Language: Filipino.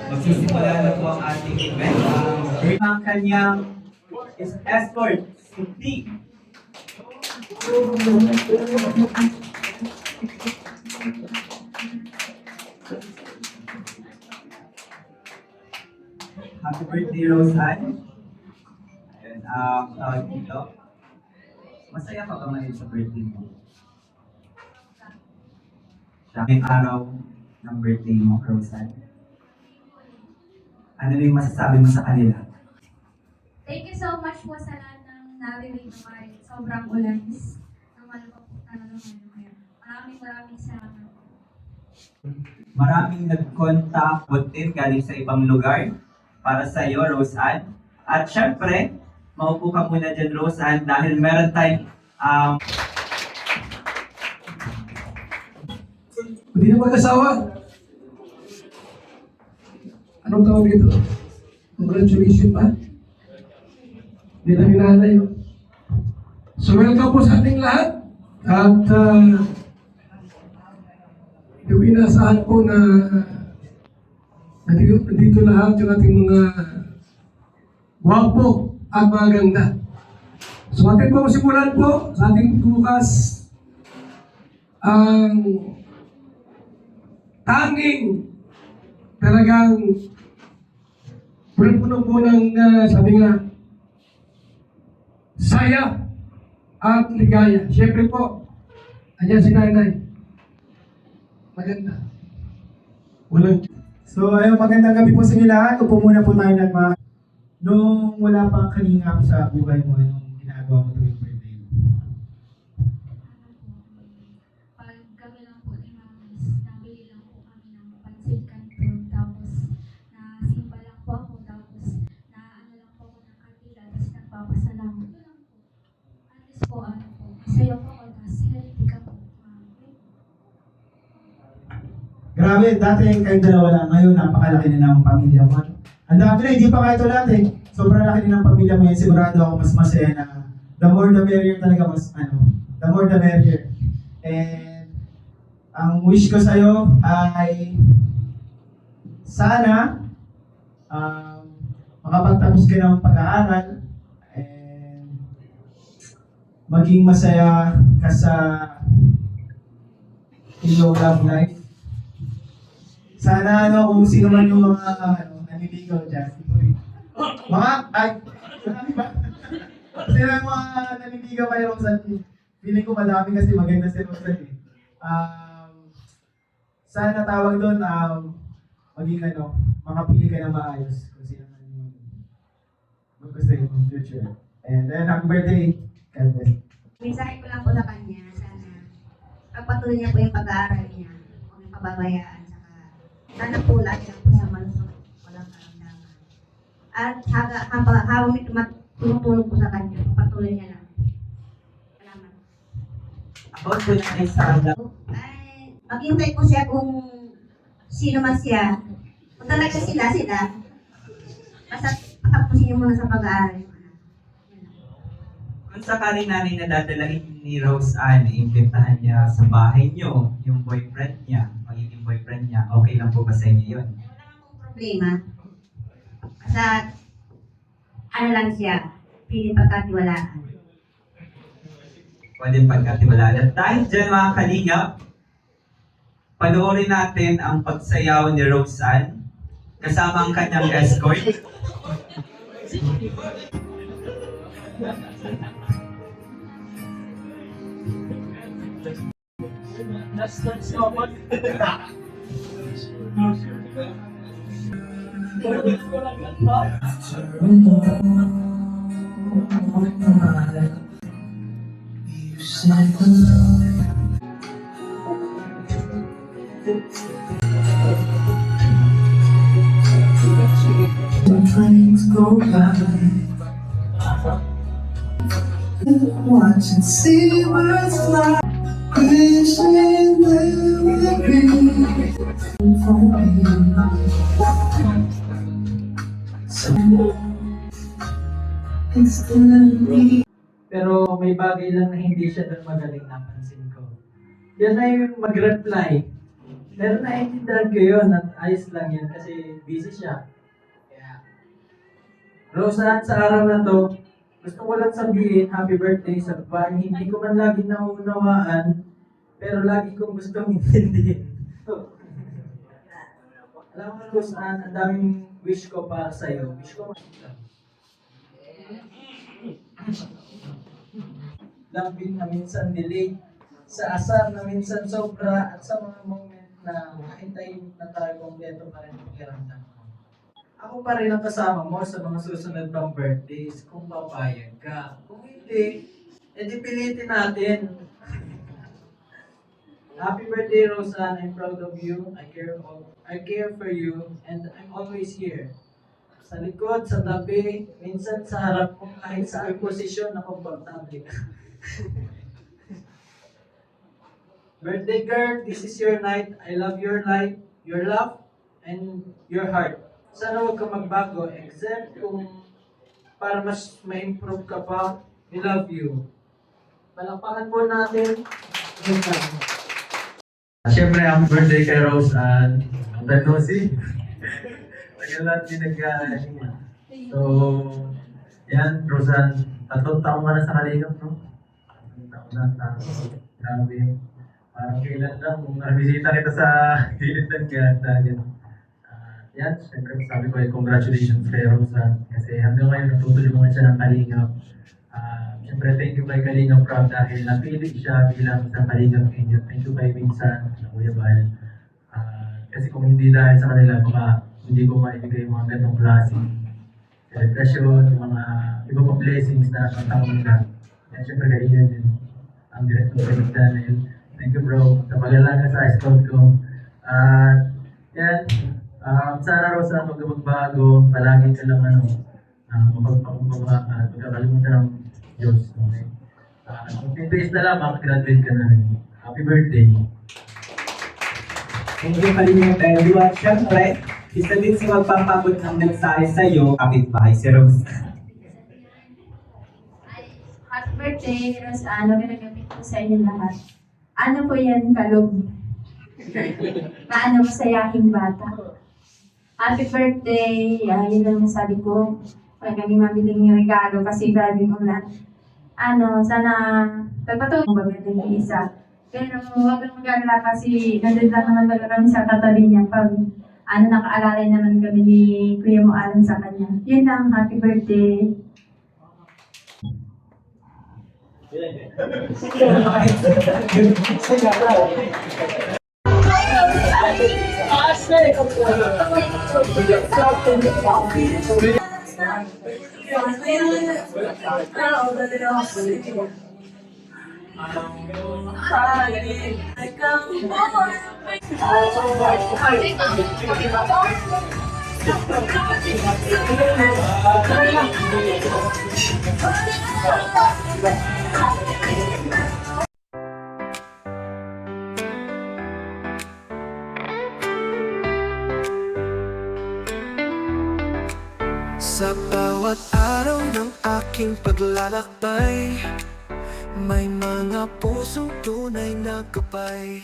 Magsisimula na po ang ating event. Ang kanyang escort, si D. Happy birthday, Roseanne. Ayun, tawag dito. Masaya ka ba ngayon sa birthday mo? Siya yung araw ng birthday mo, Roseanne. Ano yung masasabi mo sa kanila? Thank you so much po sa lahat ng naririnig naman. Sobrang ulan. Naman po talaga ngayon. Maraming salamat po. Maraming nag-contact din galing sa ibang lugar para sa iyo, Roseanne. At syempre, maupo ka muna dyan, Roseanne, dahil meron tayong Hindi na mag-asawa. Anong tawag ito? Congratulations ba? Hindi lang hinalay. So welcome po sa ating lahat. At yung inaasahan po na nandito lahat yung ating mga gwapo at maganda. So ating po simulan po sa ating bukas ang tanging talagang puno po ng sabi nga saya at ligaya. Siyempre po, andyan si Nanay. Maganda. Walang... So ayun, magandang gabi po sa inyo lahat. Upo muna po tayo ng mga... Nung wala pang kalingap sa buhay mo, anong ginagawa mo tuwing birthday mo? Pag kami lang po ni Mamis, nabili lang po kami ng pansit canton. Tapos, nasimba lang po ako. Tapos, ano lang po ako ng kandila. Tapos, nagpapasalamat. Ito lang po. At least po, masaya po ako. Tapos, healthy ka po. Grabe, dati kayong dalawa lang. Ngayon, napakalaki na ng pamilya mo. Ang dami na, hindi pa kayo ito lahat eh. Sobrang laki din ng pamilya mo yan. Sigurado ako mas masaya na the more the merrier talaga, the more the merrier. And ang wish ko sa'yo ay sana makapagtapos ka ng pag-aaral and maging masaya ka sa iyong love life. Sana kung sino man yung mga naniligaw dyan. Sino yung mga naniligaw kay Roseanne? Feeling ko madami kasi maganda si Roseanne. Sana tawag doon, maging makapili ka ng maayos kung sino man yung maggustuhin yung future. And then, happy birthday, God bless. Mensahe ko lang po sa kanya, sana pagpatuloy niya po yung pag-aaral niya, huwag yung pababayaan, sana po lagi lang po sa malusog, walang karamdaman. At habang may tumutulong po sa kanya, patuloy niya lang. Salamat. about po na sa Ay, maghintay po siya kung sino man siya. Kung talaga sila, basta patapusin niyo muna sa pag-aaral. kung sakali namin na dadalahin ni Roseanne, iimbitahan niya sa bahay niyo, yung boyfriend niya, magiging boyfriend niya, okay lang po ba sa inyo yun? Wala namang problema. Basta, ano lang siya, piling pagkatiwalaan. Pwede pagkatiwalaan. At dahil dyan mga kalingap, panoorin natin ang pagsayaw ni Roseanne kasama ang kanyang escort. Trains go by, watching seabirds fly, wishing there would be for me. So it's gonna be. Pero may bagay lang na hindi siya doon magaling, napansin ko. Yan na yung mag-reply. Pero naiintindihan ko yun at ayos lang yun kasi busy siya. Kaya, Roseanne, sa araw na to, gusto ko lang sabihin, happy birthday sa babae. Hindi ko man lagi nauunawaan, pero lagi kong gustong intindihin. Alam mo, Roseanne, ang daming wish ko para sa'yo. Wish ko lambing na minsan delay, sa asar na minsan sobra, at sa mga moment na hintayin na tayo kompleto pa rin ang pakiramdam ko. Ako pa rin ang kasama mo sa mga susunod pang birthdays kung papayag ka. Kung hindi, edi pilitin natin. Happy birthday, Roseanne. I'm proud of you. I care for you, and I'm always here. Sa likod, sa tabi, minsan sa harap mo, kahit sa posisyon na komportable ka. Birthday girl, this is your night. I love your light, your love, and your heart. Sana huwag ka magbago, except kung para mas ma-improve ka pa, we love you. Palakpakan po natin. Siyempre, ang birthday kay Roseanne. Ang tanosi. Tagal natin nag-aaniman. So, yan, Roseanne, 3 taong ka na sa Kalingap, no? 3 taong na, grabe. Parang kailan lang, kung nabisita kita sa gilid ng dagat. Yan, siyempre, sabi ko ay congratulations kay Roseanne. Kasi hanggang ngayon, natutulungan siya ng Kalingap. Siyempre, thank you kay Kalingap Rob dahil napili siya bilang isang Kalingap Angel. Thank you kay Vincent, na Kuya Bal. Kasi kung hindi dahil sa kanila, baka hindi ko maibigay yung mga ganong klaseng celebration, yung mga iba pang blessings na pagtawag nila. Yan, siyempre, kay Ian din, ang director kay Daniel. Thank you, bro, sa pag-alaga sa scout ko. Yan, sana Rosa, huwag ka magbago, palagi ka lang mapagpakumbaba at magkakalimutan ng Diyos. Okay? 15 days na lang, makagraduate ka na rin. Happy birthday! Thank you, Kalingap everyone. Siyempre, isa din si magpapabot ng mensahe sa'yo, kapitbahay si Rose. Happy birthday, Roseanne. Nagagamit ko sa inyo lahat. Ano po yan, kalog? Maano masayahing bata. Happy birthday! Yun lang masabi ko. Huwag kami mabiling regalo kasi grabing ulan. Sana pagpatuloy mo ba yung isa. Pero huwag kang mag-alala kasi nandun lang naman talaga kami sa katabi niya pag nakaalalay naman kami ni Kuya Mo Alan sa kanya. Yun lang, happy birthday! Sa bawat araw ng aking paglalakbay, may mga pusong tunay na gabay.